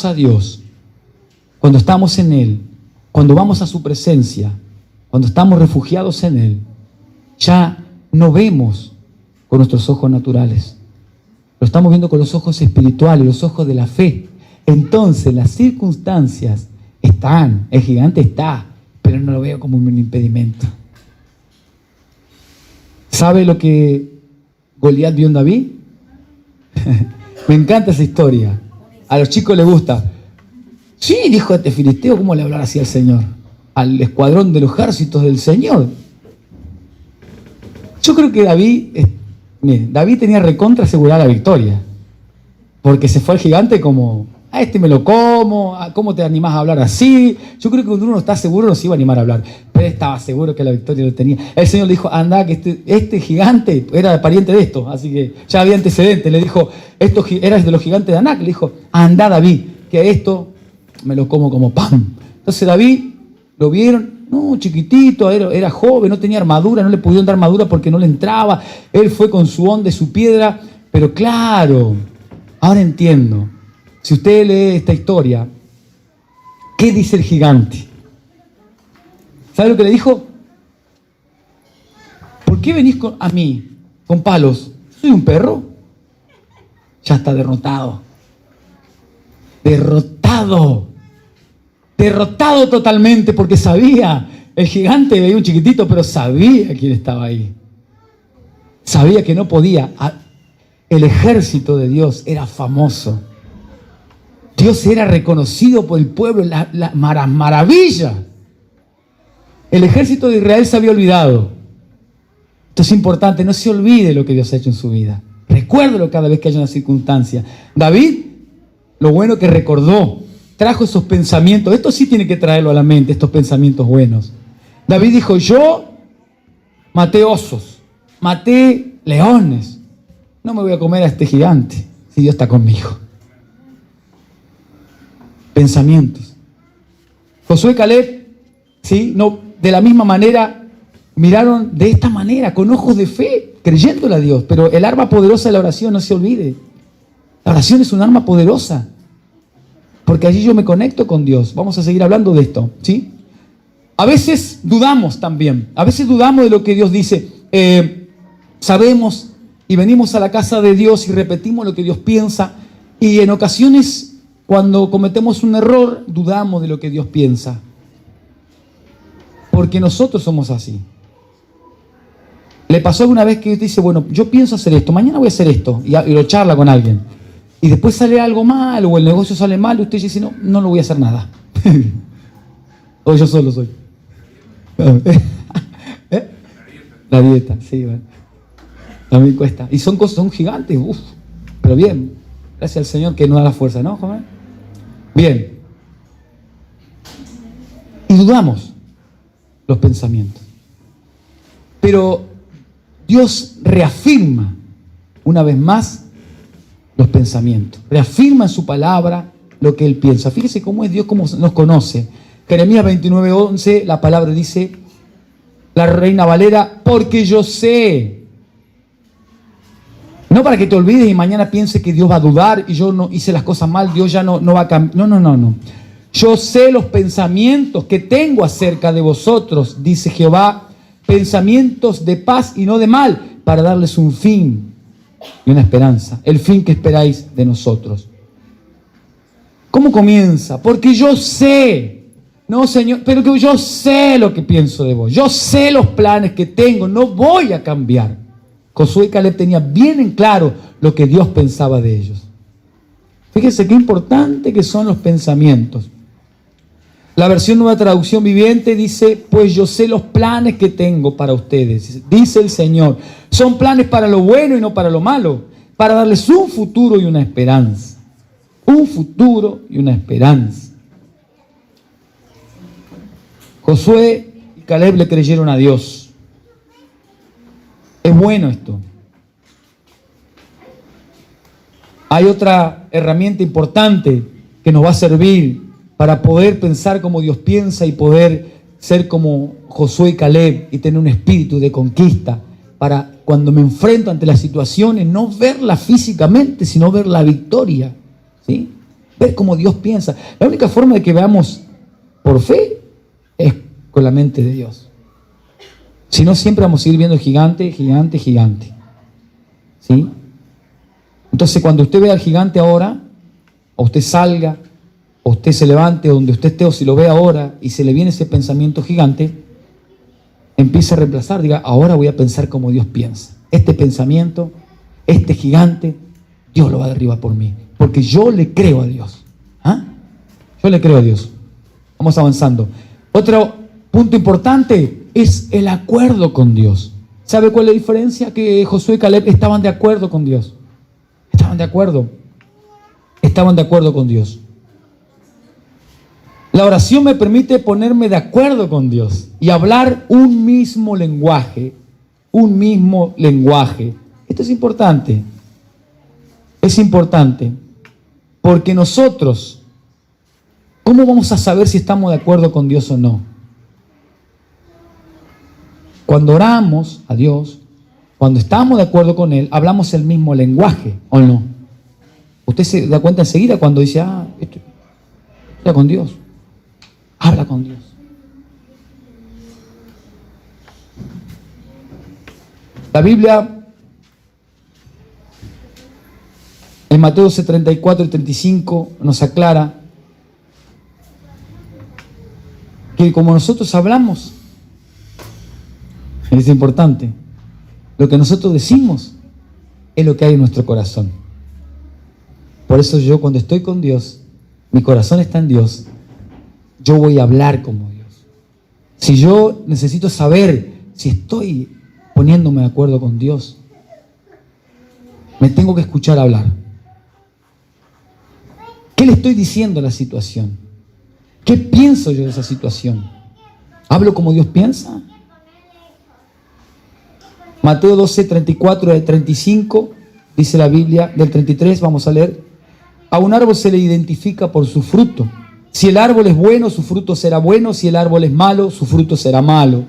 a Dios, cuando estamos en Él, cuando vamos a su presencia, cuando estamos refugiados en Él, ya no vemos con nuestros ojos naturales. Lo estamos viendo con los ojos espirituales, los ojos de la fe. Entonces, las circunstancias están, el gigante está, pero no lo veo como un impedimento. ¿Sabe lo que Goliat vio en David? Me encanta esa historia. A los chicos les gusta. Sí, dijo este filisteo, ¿cómo le hablará así al Señor? Al escuadrón de los ejércitos del Señor. Yo creo que David tenía recontra asegurada la victoria. Porque se fue al gigante como a este me lo como, ¿cómo te animás a hablar así? Yo creo que cuando uno está seguro no se iba a animar a hablar, pero él estaba seguro que la victoria lo tenía. El Señor le dijo, anda, que este gigante era pariente de esto, así que ya había antecedentes. Le dijo, esto eras de los gigantes de Anac. Le dijo, anda David, que esto me lo como pan. Entonces David, lo vieron, no, chiquitito, era joven, no tenía armadura, no le pudieron dar armadura porque no le entraba. Él fue con su onda y su piedra, pero claro, ahora entiendo. Si usted lee esta historia, ¿qué dice el gigante? ¿Sabe lo que le dijo? ¿Por qué venís a mí con palos? ¿Soy un perro? Ya está derrotado. Derrotado totalmente, porque sabía, el gigante veía un chiquitito, pero sabía quién estaba ahí. Sabía que no podía. El ejército de Dios era famoso. Dios era reconocido por el pueblo, la maravilla. El ejército de Israel se había olvidado. Esto es importante, no se olvide lo que Dios ha hecho en su vida. Recuérdelo cada vez que haya una circunstancia. David, lo bueno que recordó, trajo esos pensamientos. Esto sí tiene que traerlo a la mente, estos pensamientos buenos. David dijo, yo maté osos, maté leones. No me voy a comer a este gigante si Dios está conmigo. Pensamientos. Josué y Caleb, ¿sí? No, de la misma manera, miraron de esta manera, con ojos de fe, creyéndole a Dios. Pero el arma poderosa de la oración, no se olvide. La oración es un arma poderosa. Porque allí yo me conecto con Dios. Vamos a seguir hablando de esto, ¿sí? A veces dudamos también. A veces dudamos de lo que Dios dice. Sabemos y venimos a la casa de Dios y repetimos lo que Dios piensa. Y en ocasiones, cuando cometemos un error, dudamos de lo que Dios piensa. Porque nosotros somos así. ¿Le pasó alguna vez que usted dice, bueno, yo pienso hacer esto, mañana voy a hacer esto, y lo charla con alguien, y después sale algo mal, o el negocio sale mal, y usted dice, no lo voy a hacer nada? O yo solo soy. ¿Eh? La dieta, sí, bueno. También cuesta. Y son cosas, son gigantes, pero bien, gracias al Señor que nos da la fuerza, ¿no, joven? Bien. Y dudamos los pensamientos. Pero Dios reafirma una vez más los pensamientos. Reafirma en su palabra lo que Él piensa. Fíjese cómo es Dios, cómo nos conoce. Jeremías 29:11, la palabra dice, la Reina Valera, porque yo sé. No para que te olvides y mañana pienses que Dios va a dudar y yo no hice las cosas mal, Dios ya no va a cambiar. No. Yo sé los pensamientos que tengo acerca de vosotros, dice Jehová, pensamientos de paz y no de mal, para darles un fin y una esperanza, el fin que esperáis de nosotros. ¿Cómo comienza? Porque yo sé, no Señor, pero que yo sé lo que pienso de vos, yo sé los planes que tengo, no voy a cambiar. Josué y Caleb tenían bien en claro lo que Dios pensaba de ellos. Fíjense qué importante que son los pensamientos. La versión Nueva Traducción Viviente dice, pues yo sé los planes que tengo para ustedes, dice el Señor. Son planes para lo bueno y no para lo malo, para darles un futuro y una esperanza. Un futuro y una esperanza. Josué y Caleb le creyeron a Dios. Es bueno esto. Hay otra herramienta importante que nos va a servir para poder pensar como Dios piensa y poder ser como Josué y Caleb y tener un espíritu de conquista para cuando me enfrento ante las situaciones no verla físicamente, sino ver la victoria, ¿sí? Ver cómo Dios piensa. La única forma de que veamos por fe es con la mente de Dios. Si no, siempre vamos a ir viendo gigante. ¿Sí? Entonces, cuando usted vea al gigante ahora, o usted salga, o usted se levante, o donde usted esté, o si lo ve ahora, y se le viene ese pensamiento gigante, empieza a reemplazar, diga, ahora voy a pensar como Dios piensa. Este pensamiento, este gigante, Dios lo va a derribar por mí, porque yo le creo a Dios. ¿Ah? Yo le creo a Dios. Vamos avanzando. Otro punto importante es el acuerdo con Dios. ¿Sabe cuál es la diferencia? Que Josué y Caleb estaban de acuerdo con Dios. Estaban de acuerdo. estaban de acuerdo con Dios. La oración me permite ponerme de acuerdo con Dios y hablar un mismo lenguaje. Un mismo lenguaje. Esto es importante. Es importante. Porque nosotros, ¿cómo vamos a saber si estamos de acuerdo con Dios o no? Cuando oramos a Dios, cuando estamos de acuerdo con Él, hablamos el mismo lenguaje, ¿o no? Usted se da cuenta enseguida cuando dice, esto habla con Dios. Habla con Dios. La Biblia, en Mateo 12, 34 y 35, nos aclara que como nosotros hablamos, es importante, lo que nosotros decimos es lo que hay en nuestro corazón. Por eso yo, cuando estoy con Dios, mi corazón está en Dios, yo voy a hablar como Dios. Si yo necesito saber si estoy poniéndome de acuerdo con Dios, me tengo que escuchar hablar. ¿Qué le estoy diciendo a la situación? ¿Qué pienso yo de esa situación? ¿Hablo como Dios piensa? Mateo 12, 34 y 35, dice la Biblia, del 33, vamos a leer. A un árbol se le identifica por su fruto. Si el árbol es bueno, su fruto será bueno. Si el árbol es malo, su fruto será malo.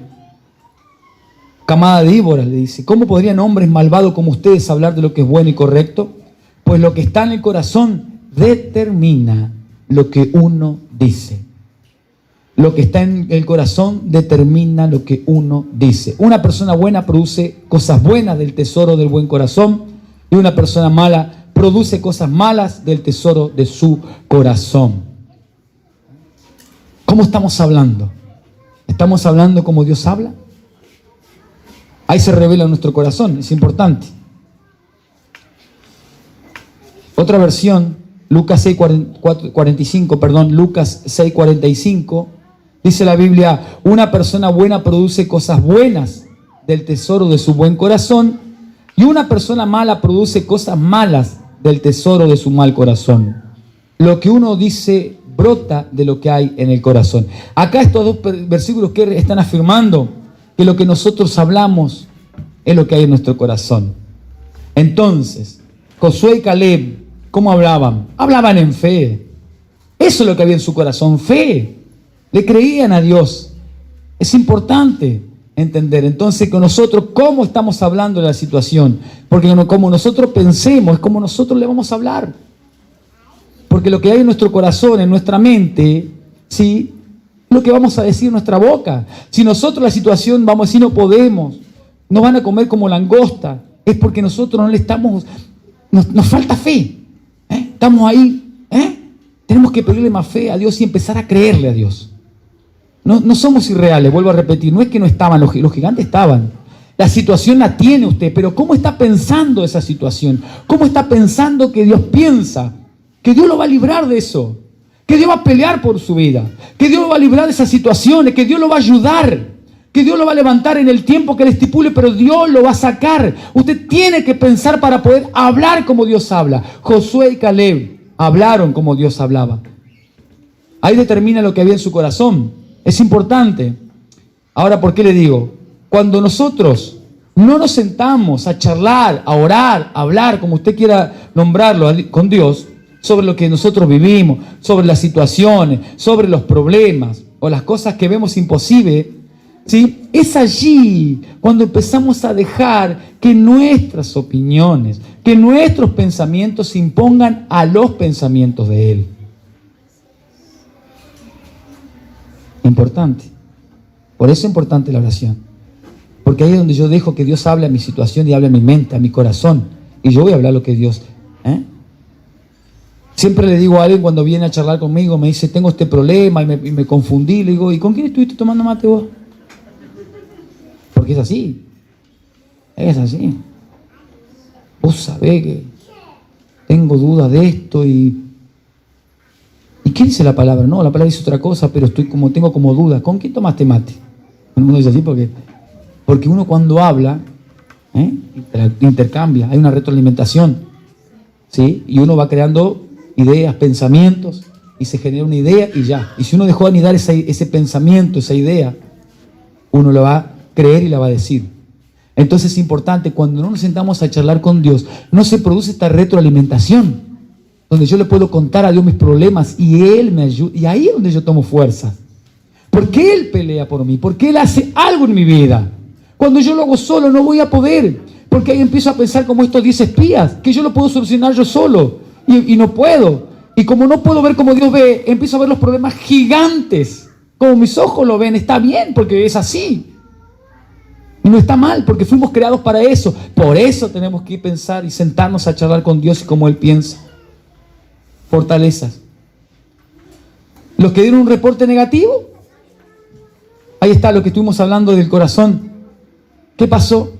Camada de víboras, le dice, ¿cómo podrían hombres malvados como ustedes hablar de lo que es bueno y correcto? Pues lo que está en el corazón determina lo que uno dice. Lo que está en el corazón determina lo que uno dice. Una persona buena produce cosas buenas del tesoro del buen corazón, y una persona mala produce cosas malas del tesoro de su corazón. ¿Cómo estamos hablando? ¿Estamos hablando como Dios habla? Ahí se revela nuestro corazón, es importante. Otra versión, Lucas 6:45, dice la Biblia, una persona buena produce cosas buenas del tesoro de su buen corazón, y una persona mala produce cosas malas del tesoro de su mal corazón. Lo que uno dice brota de lo que hay en el corazón. Acá estos dos versículos que están afirmando que lo que nosotros hablamos es lo que hay en nuestro corazón. Entonces, Josué y Caleb, ¿cómo hablaban? Hablaban en fe. Eso es lo que había en su corazón, fe. Le creían a Dios. Es importante entender. Entonces, con nosotros, ¿cómo estamos hablando de la situación? Porque como nosotros pensemos, es como nosotros le vamos a hablar. Porque lo que hay en nuestro corazón, en nuestra mente, ¿sí?, lo que vamos a decir en nuestra boca. Si nosotros la situación vamos a decir no podemos, nos van a comer como langosta, es porque nosotros no le estamos, nos falta fe. Estamos ahí, tenemos que pedirle más fe a Dios y empezar a creerle a Dios. No somos irreales, vuelvo a repetir, no es que no estaban, los gigantes estaban. La situación la tiene usted, pero ¿cómo está pensando esa situación? ¿Cómo está pensando que Dios piensa? Que Dios lo va a librar de eso, que Dios va a pelear por su vida, que Dios lo va a librar de esas situaciones, que Dios lo va a ayudar, que Dios lo va a levantar en el tiempo que le estipule, pero Dios lo va a sacar. Usted tiene que pensar para poder hablar como Dios habla. Josué y Caleb hablaron como Dios hablaba. Ahí determina lo que había en su corazón. Es importante. Ahora, ¿por qué le digo? Cuando nosotros no nos sentamos a charlar, a orar, a hablar, como usted quiera nombrarlo, con Dios, sobre lo que nosotros vivimos, sobre las situaciones, sobre los problemas o las cosas que vemos imposibles, ¿sí?, es allí cuando empezamos a dejar que nuestras opiniones, que nuestros pensamientos se impongan a los pensamientos de Él. Importante. Por eso es importante la oración. Porque ahí es donde yo dejo que Dios hable a mi situación y hable a mi mente, a mi corazón. Y yo voy a hablar lo que Dios... Siempre le digo a alguien cuando viene a charlar conmigo, me dice, tengo este problema y me confundí. Le digo, ¿y con quién estuviste tomando mate vos? Porque es así. Es así. Vos sabés que tengo dudas de esto y ¿qué dice la palabra? No, la palabra dice otra cosa, pero tengo como dudas. ¿Con quién tomaste mate? Uno dice así porque uno cuando habla, intercambia, hay una retroalimentación, ¿sí? Y uno va creando ideas, pensamientos, y se genera una idea y ya. Y si uno dejó de anidar ese pensamiento, esa idea, uno lo va a creer y la va a decir. Entonces es importante, cuando no nos sentamos a charlar con Dios, no se produce esta retroalimentación, donde yo le puedo contar a Dios mis problemas y Él me ayuda. Y ahí es donde yo tomo fuerza. Porque Él pelea por mí, porque Él hace algo en mi vida. Cuando yo lo hago solo no voy a poder, porque ahí empiezo a pensar como estos 10 espías, que yo lo puedo solucionar yo solo, y no puedo. Y como no puedo ver como Dios ve, empiezo a ver los problemas gigantes, como mis ojos lo ven. Está bien, porque es así. Y no está mal, porque fuimos creados para eso. Por eso tenemos que pensar y sentarnos a charlar con Dios y como Él piensa. Fortalezas. Los que dieron un reporte negativo, ahí está lo que estuvimos hablando del corazón. ¿Qué pasó?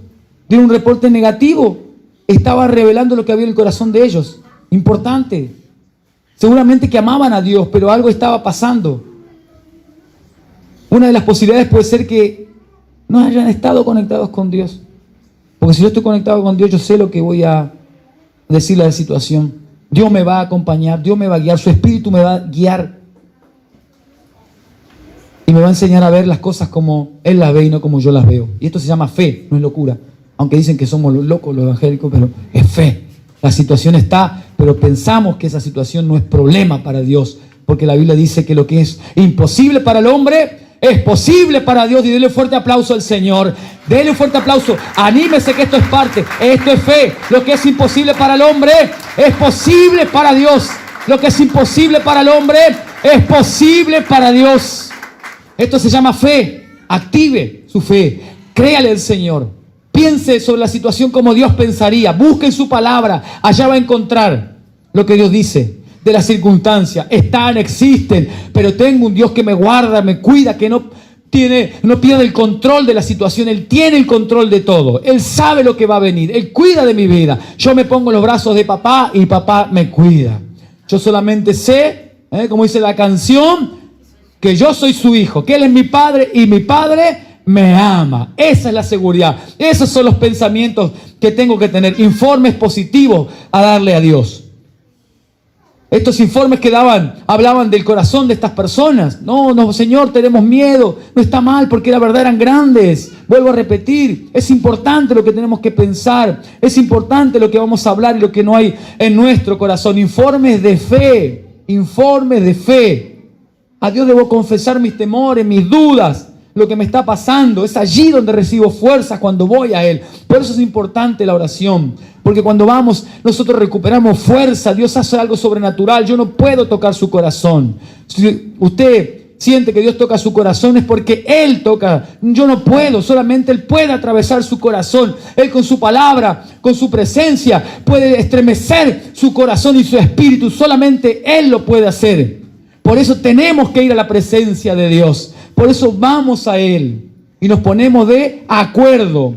Dieron un reporte negativo. Estaba revelando lo que había en el corazón de ellos. Importante. Seguramente que amaban a Dios, pero algo estaba pasando. Una de las posibilidades puede ser que no hayan estado conectados con Dios. Porque si yo estoy conectado con Dios, yo sé lo que voy a decirle a la situación. Dios me va a acompañar, Dios me va a guiar, su Espíritu me va a guiar. Y me va a enseñar a ver las cosas como Él las ve y no como yo las veo. Y esto se llama fe, no es locura. Aunque dicen que somos los locos, los evangélicos, pero es fe. La situación está, pero pensamos que esa situación no es problema para Dios. Porque la Biblia dice que lo que es imposible para el hombre es posible para Dios. Y denle un fuerte aplauso al Señor. Denle un fuerte aplauso. Anímese que esto es parte. Esto es fe. Lo que es imposible para el hombre es posible para Dios. Lo que es imposible para el hombre es posible para Dios. Esto se llama fe. Active su fe. Créale al Señor. Piense sobre la situación como Dios pensaría. Busque en su palabra. Allá va a encontrar lo que Dios dice de las circunstancias. Están, existen, pero tengo un Dios que me guarda, me cuida, que no pierde el control de la situación. Él tiene el control de todo. Él sabe lo que va a venir. Él cuida de mi vida. Yo me pongo en los brazos de papá y papá me cuida. Yo solamente sé, como dice la canción, que yo soy su hijo, que Él es mi padre y mi padre me ama. Esa es la seguridad. Esos son los pensamientos que tengo que tener. Informes positivos a darle a Dios. Estos informes que hablaban del corazón de estas personas. No, Señor, tenemos miedo. No está mal, porque la verdad eran grandes. Vuelvo a repetir, es importante lo que tenemos que pensar. Es importante lo que vamos a hablar y lo que no hay en nuestro corazón. Informes de fe. Informes de fe. A Dios debo confesar mis temores, mis dudas, lo que me está pasando. Es allí donde recibo fuerzas cuando voy a Él. Por eso es importante la oración. Porque cuando vamos, nosotros recuperamos fuerza. Dios hace algo sobrenatural. Yo no puedo tocar su corazón. Si usted siente que Dios toca su corazón, es porque Él toca. Yo no puedo. Solamente Él puede atravesar su corazón. Él con su palabra, con su presencia, puede estremecer su corazón y su espíritu. Solamente Él lo puede hacer. Por eso tenemos que ir a la presencia de Dios. Por eso vamos a Él y nos ponemos de acuerdo.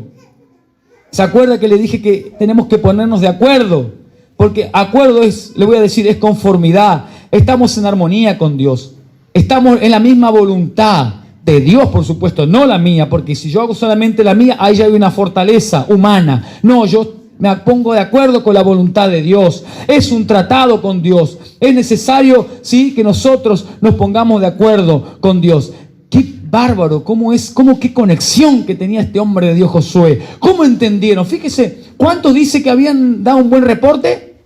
¿Se acuerda que le dije que tenemos que ponernos de acuerdo? Porque acuerdo es, le voy a decir, es conformidad. Estamos en armonía con Dios. Estamos en la misma voluntad de Dios, por supuesto, no la mía. Porque si yo hago solamente la mía, ahí ya hay una fortaleza humana. No, yo me pongo de acuerdo con la voluntad de Dios. Es un tratado con Dios. Es necesario, sí, que nosotros nos pongamos de acuerdo con Dios. Qué bárbaro, qué conexión que tenía este hombre de Dios, Josué. ¿Cómo entendieron? Fíjese, ¿cuántos dice que habían dado un buen reporte?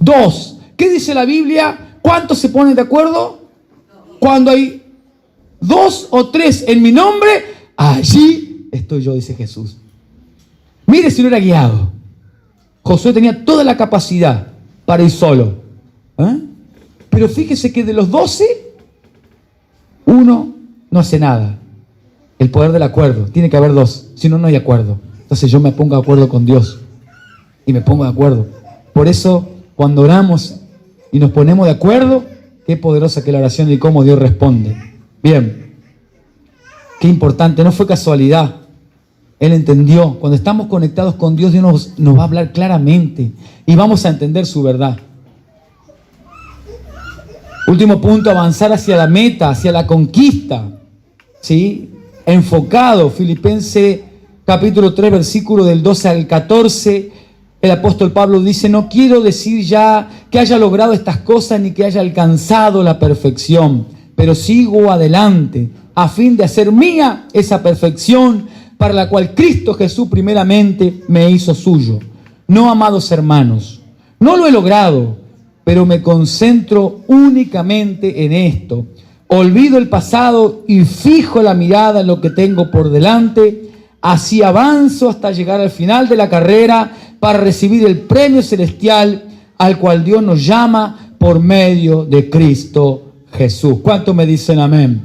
2. ¿Qué dice la Biblia? ¿Cuántos se ponen de acuerdo? Cuando hay 2 o 3 en mi nombre, allí estoy yo, dice Jesús. Mire si no era guiado. Josué tenía toda la capacidad para ir solo. Pero fíjese que de los 12, uno no hace nada. El poder del acuerdo. Tiene que haber 2. Si no, no hay acuerdo. Entonces yo me pongo de acuerdo con Dios. Y me pongo de acuerdo. Por eso, cuando oramos y nos ponemos de acuerdo, qué poderosa que es la oración y cómo Dios responde. Bien. Qué importante. No fue casualidad. Él entendió. Cuando estamos conectados con Dios, Dios nos va a hablar claramente. Y vamos a entender su verdad. Último punto, avanzar hacia la meta, hacia la conquista. ¿Sí? Enfocado. Filipenses capítulo 3, versículo del 12 al 14. El apóstol Pablo dice: no quiero decir ya que haya logrado estas cosas ni que haya alcanzado la perfección, pero sigo adelante a fin de hacer mía esa perfección para la cual Cristo Jesús primeramente me hizo suyo. No, amados hermanos, no lo he logrado, pero me concentro únicamente en esto. Olvido el pasado y fijo la mirada en lo que tengo por delante. Así avanzo hasta llegar al final de la carrera para recibir el premio celestial al cual Dios nos llama por medio de Cristo Jesús. ¿Cuántos me dicen amén?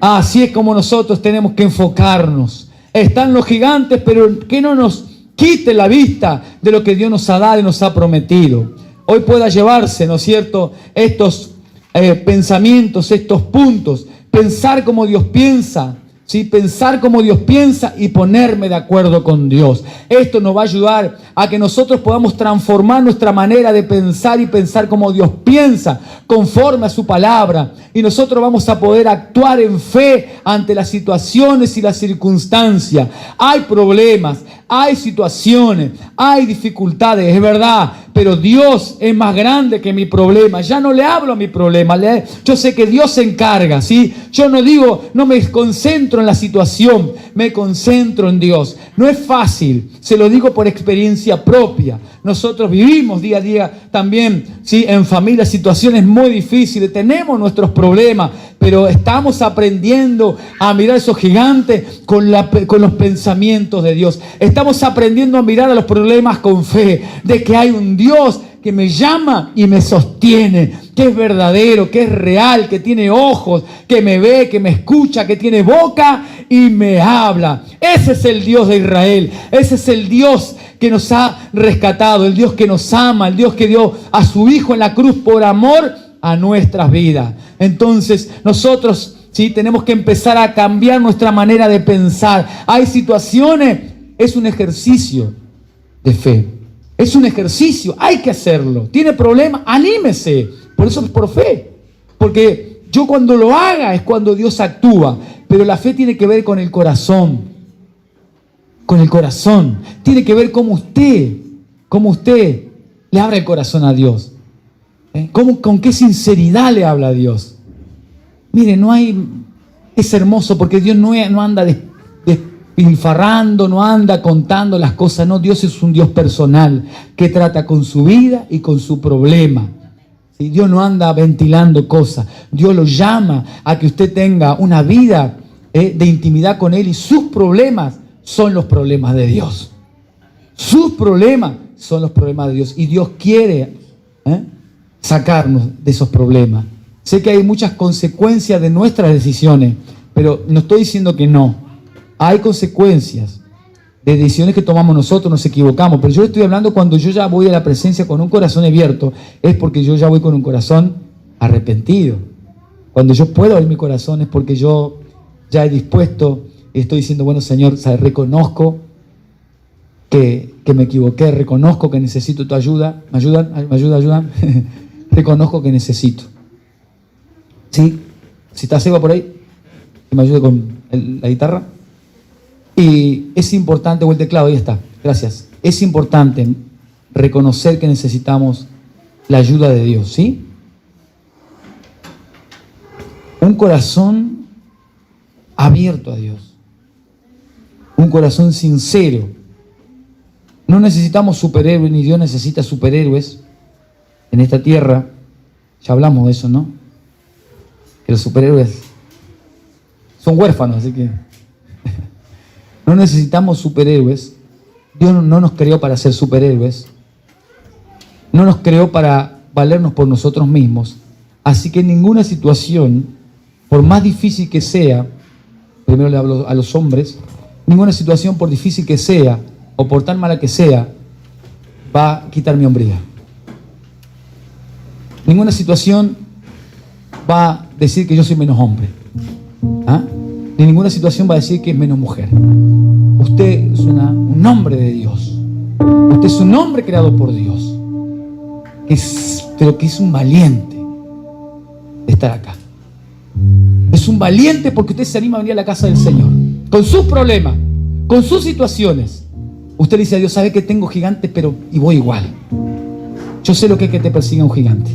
Así es como nosotros tenemos que enfocarnos. Están los gigantes, pero que no nos quite la vista de lo que Dios nos ha dado y nos ha prometido. Hoy pueda llevarse, ¿no es cierto?, estos pensamientos, estos puntos, pensar como Dios piensa, ¿sí? Pensar como Dios piensa y ponerme de acuerdo con Dios. Esto nos va a ayudar a que nosotros podamos transformar nuestra manera de pensar y pensar como Dios piensa, conforme a su palabra. Y nosotros vamos a poder actuar en fe ante las situaciones y las circunstancias. Hay problemas, hay situaciones, hay dificultades, es verdad, pero Dios es más grande que mi problema. Ya no le hablo a mi problema, yo sé que Dios se encarga, ¿sí? Yo no digo, no me concentro en la situación, me concentro en Dios. No es fácil, se lo digo por experiencia propia. Nosotros vivimos día a día también, ¿sí?, en familia, situaciones muy difíciles, tenemos nuestros problemas, pero estamos aprendiendo a mirar a esos gigantes con los pensamientos de Dios. Estamos aprendiendo a mirar a los problemas con fe, de que hay un Dios que me llama y me sostiene, que es verdadero, que es real, que tiene ojos, que me ve, que me escucha, que tiene boca y me habla. Ese es el Dios de Israel, ese es el Dios que nos ha rescatado, el Dios que nos ama, el Dios que dio a su Hijo en la cruz por amor a nuestras vidas. Entonces nosotros, ¿sí?, tenemos que empezar a cambiar nuestra manera de pensar. Hay situaciones, es un ejercicio de fe. Es un ejercicio, hay que hacerlo. ¿Tiene problemas? Anímese. Por eso es por fe. Porque yo cuando lo haga es cuando Dios actúa. Pero la fe tiene que ver con el corazón. Con el corazón. Tiene que ver cómo usted le abre el corazón a Dios. Con qué sinceridad le habla a Dios. Mire, es hermoso porque Dios no anda despilfarrando, no anda contando las cosas. No, Dios es un Dios personal que trata con su vida y con su problema. ¿Sí? Dios no anda ventilando cosas. Dios lo llama a que usted tenga una vida de intimidad con Él, y sus problemas son los problemas de Dios. Sus problemas son los problemas de Dios, y Dios quiere sacarnos de esos problemas. Sé que hay muchas consecuencias de nuestras decisiones, pero no estoy diciendo que no. Hay consecuencias de decisiones que tomamos nosotros, nos equivocamos, pero yo estoy hablando cuando yo ya voy a la presencia con un corazón abierto, es porque yo ya voy con un corazón arrepentido. Cuando yo puedo abrir mi corazón es porque yo ya he dispuesto, estoy diciendo, bueno, Señor, reconozco que me equivoqué, reconozco que necesito tu ayuda. ¿Me ayudan? Reconozco que necesito. ¿Sí? Si está Seba por ahí, que me ayude con la guitarra. Y es importante, o el teclado, ahí está, gracias. Es importante reconocer que necesitamos la ayuda de Dios, ¿sí? Un corazón abierto a Dios. Un corazón sincero. No necesitamos superhéroes, ni Dios necesita superhéroes en esta tierra. Ya hablamos de eso, ¿no? Que los superhéroes son huérfanos, así que no necesitamos superhéroes. Dios no nos creó para ser superhéroes. No nos creó para valernos por nosotros mismos. Así que ninguna situación, por más difícil que sea, primero le hablo a los hombres, ninguna situación, por difícil que sea o por tan mala que sea, va a quitar mi hombría. Ninguna situación va a decir que yo soy menos hombre. Ni ninguna situación va a decir que es menos mujer. Usted es un hombre de Dios. Usted es un hombre creado por Dios. Pero que es un valiente de estar acá. Es un valiente porque usted se anima a venir a la casa del Señor. Con sus problemas, con sus situaciones. Usted le dice a Dios, sabe que tengo gigantes, pero y voy igual. Yo sé lo que es que te persiga un gigante.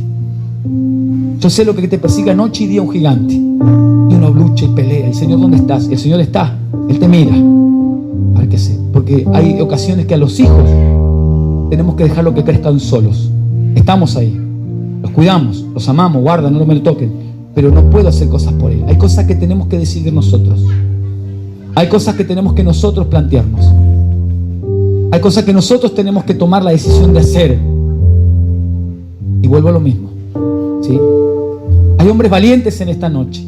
Yo sé lo que es que te persiga noche y día un gigante. Y uno lucha y pelea. El Señor, ¿dónde estás? El Señor está. Él te mira. A ver qué sé. Porque hay ocasiones que a los hijos tenemos que dejarlo que crezcan solos. Estamos ahí. Los cuidamos, los amamos, guardan, no me lo toquen. Pero no puedo hacer cosas por él. Hay cosas que tenemos que decidir nosotros. Hay cosas que tenemos que nosotros plantearnos. Hay cosas que nosotros tenemos que tomar la decisión de hacer. Y vuelvo a lo mismo, ¿sí? Hay hombres valientes en esta noche, ¿sí?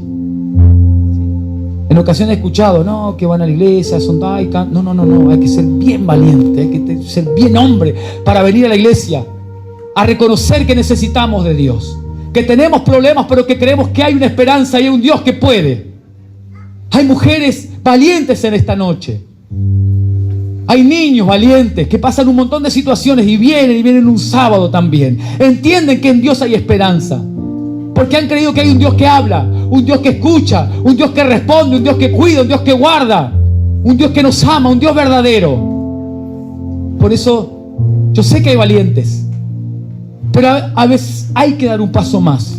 En ocasiones he escuchado, no, que van a la iglesia, son taikan. No, hay que ser bien valiente, hay que ser bien hombre para venir a la iglesia, a reconocer que necesitamos de Dios, que tenemos problemas, pero que creemos que hay una esperanza y hay un Dios que puede. Hay mujeres valientes en esta noche. Hay niños valientes que pasan un montón de situaciones y vienen un sábado también. Entienden que en Dios hay esperanza. Porque han creído que hay un Dios que habla, un Dios que escucha, un Dios que responde, un Dios que cuida, un Dios que guarda, un Dios que nos ama, un Dios verdadero. Por eso yo sé que hay valientes, pero a veces hay que dar un paso más.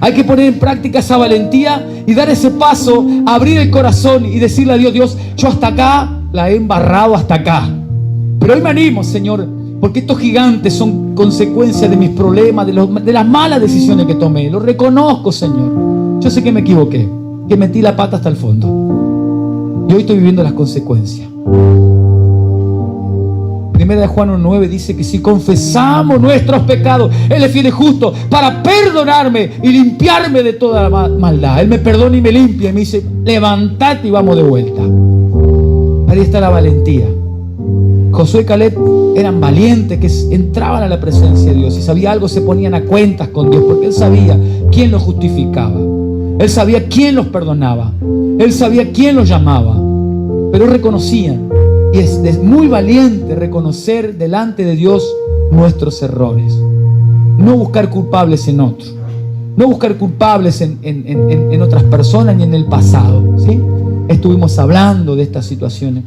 Hay que poner en práctica esa valentía y dar ese paso, abrir el corazón y decirle a Dios, Dios, yo hasta acá la he embarrado hasta acá. Pero hoy me animo, Señor, porque estos gigantes son consecuencia de mis problemas, de las malas decisiones que tomé. Lo reconozco, Señor. Yo sé que me equivoqué, que metí la pata hasta el fondo. Y hoy estoy viviendo las consecuencias. Primera de Juan 1:9 dice que si confesamos nuestros pecados, Él es fiel y justo para perdonarme y limpiarme de toda maldad. Él me perdona y me limpia y me dice, levántate y vamos de vuelta. Ahí está la valentía. Josué y Caleb eran valientes, que entraban a la presencia de Dios y sabía algo, se ponían a cuentas con Dios, porque Él sabía quién los justificaba, Él sabía quién los perdonaba, Él sabía quién los llamaba, pero reconocían. Y es muy valiente reconocer delante de Dios nuestros errores, no buscar culpables en otros, no buscar culpables en otras personas ni en el pasado, ¿sí? Estuvimos hablando de estas situaciones.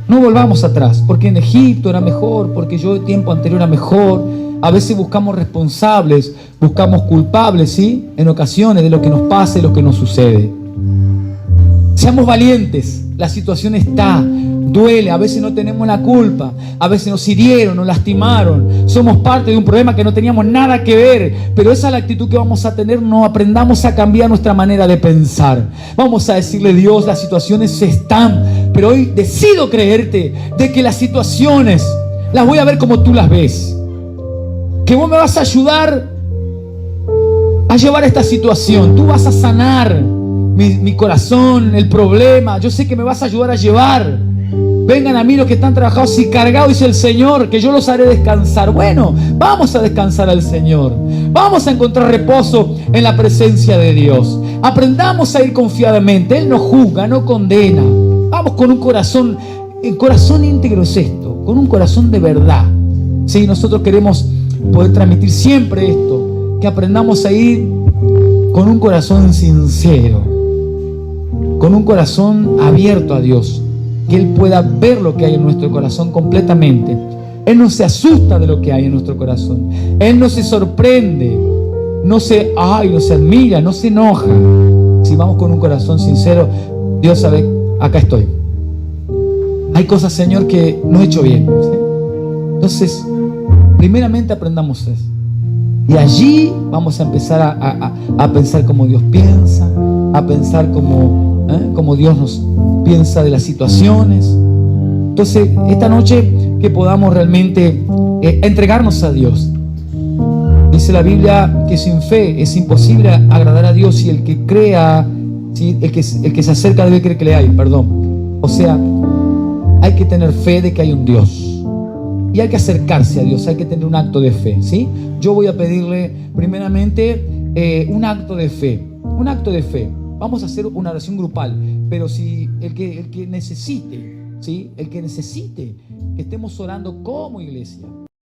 No volvamos atrás, porque en Egipto era mejor, porque yo el tiempo anterior era mejor. A veces buscamos responsables, buscamos culpables, ¿sí? En ocasiones de lo que nos pasa y lo que nos sucede. Seamos valientes, la situación está, duele, a veces no tenemos la culpa, a veces nos hirieron, nos lastimaron, somos parte de un problema que no teníamos nada que ver, pero esa es la actitud que vamos a tener. No aprendamos a cambiar nuestra manera de pensar. Vamos a decirle, Dios, las situaciones están, pero hoy decido creerte de que las situaciones las voy a ver como tú las ves, que vos me vas a ayudar a llevar esta situación, tú vas a sanar mi corazón, el problema. Yo sé que me vas a ayudar a llevar. Vengan a mí los que están trabajados y cargados, dice el Señor, que yo los haré descansar. Bueno, vamos a descansar al Señor. Vamos a encontrar reposo en la presencia de Dios. Aprendamos a ir confiadamente. Él no juzga, no condena. Vamos con un corazón, el corazón íntegro es esto, con un corazón de verdad. Sí, nosotros queremos poder transmitir siempre esto, que aprendamos a ir con un corazón sincero, con un corazón abierto a Dios, que Él pueda ver lo que hay en nuestro corazón completamente. Él no se asusta de lo que hay en nuestro corazón. Él no se sorprende, no se admira, no se enoja. Si vamos con un corazón sincero, Dios sabe, acá estoy. Hay cosas, Señor, que no he hecho bien, ¿sí? Entonces, primeramente aprendamos eso. Y allí vamos a empezar a pensar como Dios piensa, a pensar como Dios nos piensa de las situaciones. Entonces, esta noche que podamos realmente entregarnos a Dios. Dice la Biblia que sin fe es imposible agradar a Dios, y el que crea, ¿sí? el que se acerca debe creer que le hay, perdón. O sea, hay que tener fe de que hay un Dios. Y hay que acercarse a Dios, hay que tener un acto de fe, ¿sí? Yo voy a pedirle primeramente un acto de fe. Un acto de fe. Vamos a hacer una oración grupal, pero si el que necesite, ¿sí? El que necesite que estemos orando como iglesia,